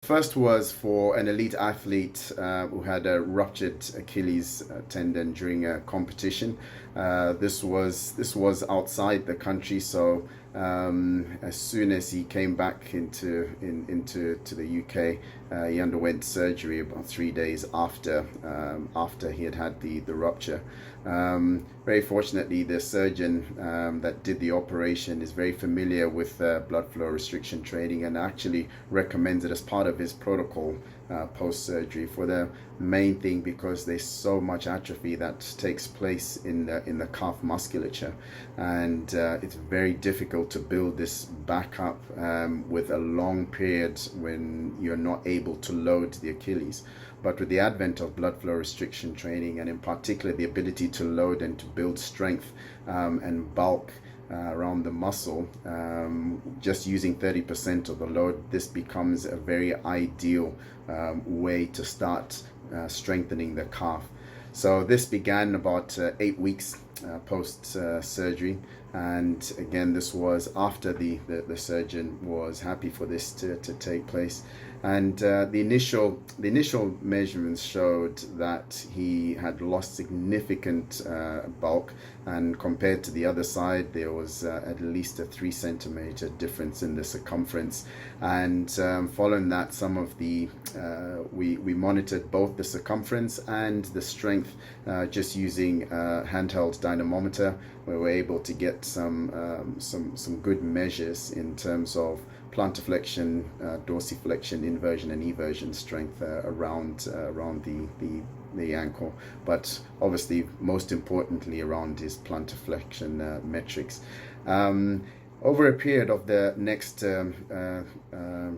First was for an elite athlete who had a ruptured Achilles tendon during a competition. This was outside the country, so as soon as he came back into the UK, he underwent surgery about 3 days after he had the rupture. Very fortunately, the surgeon that did the operation is very familiar with blood flow restriction training and actually recommends it as part of his protocol post-surgery for the main thing, because there's so much atrophy that takes place in the calf musculature, and it's very difficult to build this back up with a long period when you're not able to load the Achilles. But with the advent of blood flow restriction training, and in particular the ability to load and to build strength and bulk around the muscle, just using 30% of the load, this becomes a very ideal way to start strengthening the calf. So this began about 8 weeks post surgery, and again, this was after the surgeon was happy for this to take place. And the initial measurements showed that he had lost significant bulk, and compared to the other side, there was at least a 3 centimeter difference in the circumference. And following that, we monitored both the circumference and the strength just using a handheld dynamometer. We were able to get some good measures in terms of plantar flexion, dorsiflexion, inversion and eversion strength around the ankle, but obviously most importantly around his plantar flexion metrics. Over a period of the next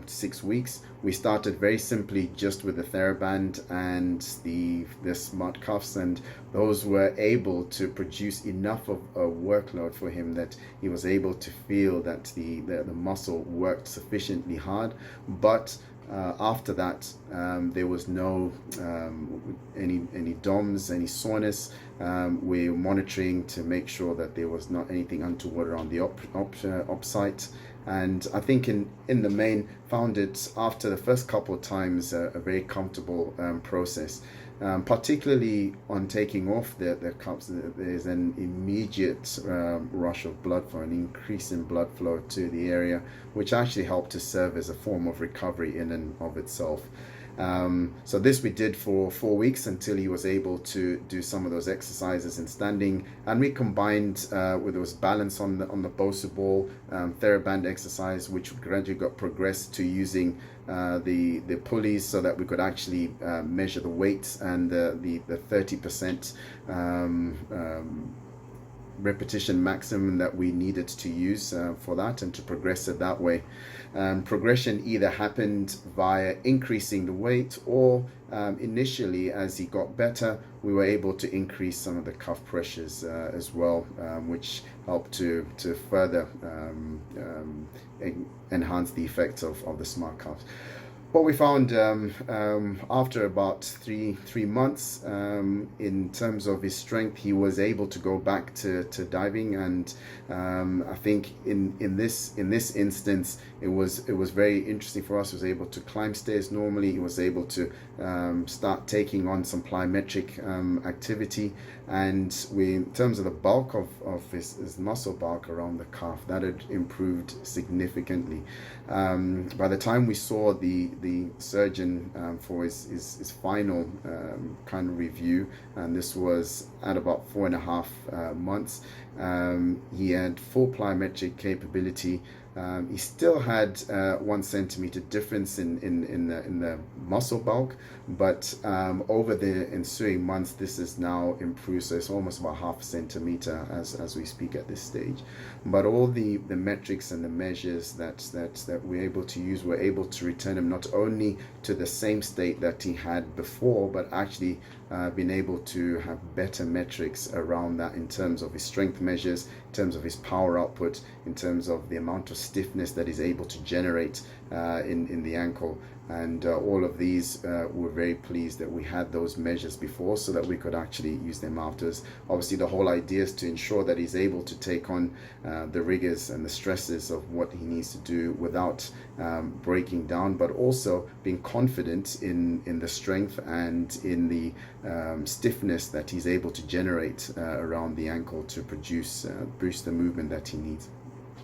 6 weeks, we started very simply just with the TheraBand and the smart cuffs, and those were able to produce enough of a workload for him that he was able to feel that the muscle worked sufficiently hard. But after that, there was no any DOMS, any soreness. We're monitoring to make sure that there was not anything untoward around the op site. And I think in the main found it after the first couple of times a very comfortable process. Particularly on taking off the cups, there's an immediate rush of blood flow, an increase in blood flow to the area, which actually helped to serve as a form of recovery in and of itself. So this we did for 4 weeks until he was able to do some of those exercises in standing, and we combined with those balance on the Bosu ball, TheraBand exercise, which gradually got progressed to using the pulleys, so that we could actually measure the weight and the 30% repetition maximum that we needed to use for that, and to progress it that way. Progression either happened via increasing the weight, or initially as he got better, we were able to increase some of the cuff pressures as well, which helped to further enhance the effects of the smart cuffs. What we found after about three months, in terms of his strength, he was able to go back to diving, and I think in this instance, it was very interesting for us. He was able to climb stairs normally. He was able to start taking on some plyometric activity, and in terms of the bulk of his muscle bulk around the calf, that had improved significantly. By the time we saw the surgeon for his final kind of review, and this was at about 4.5 months, he had full plyometric capability. He still had 1 centimeter difference in the muscle bulk, but over the ensuing months, this is now improved, so it's almost about 0.5 centimeter as we speak at this stage. But all the metrics and the measures that we're able to use, we're able to return him not only to the same state that he had before, but actually been able to have better metrics around that in terms of his strength measures, in terms of his power output, in terms of the amount of stiffness that he's able to generate in the ankle. and all of these we're very pleased that we had those measures before so that we could actually use them afterwards. Obviously the whole idea is to ensure that he's able to take on the rigors and the stresses of what he needs to do without breaking down, but also being confident in the strength and in the stiffness that he's able to generate around the ankle to produce boost the movement that he needs.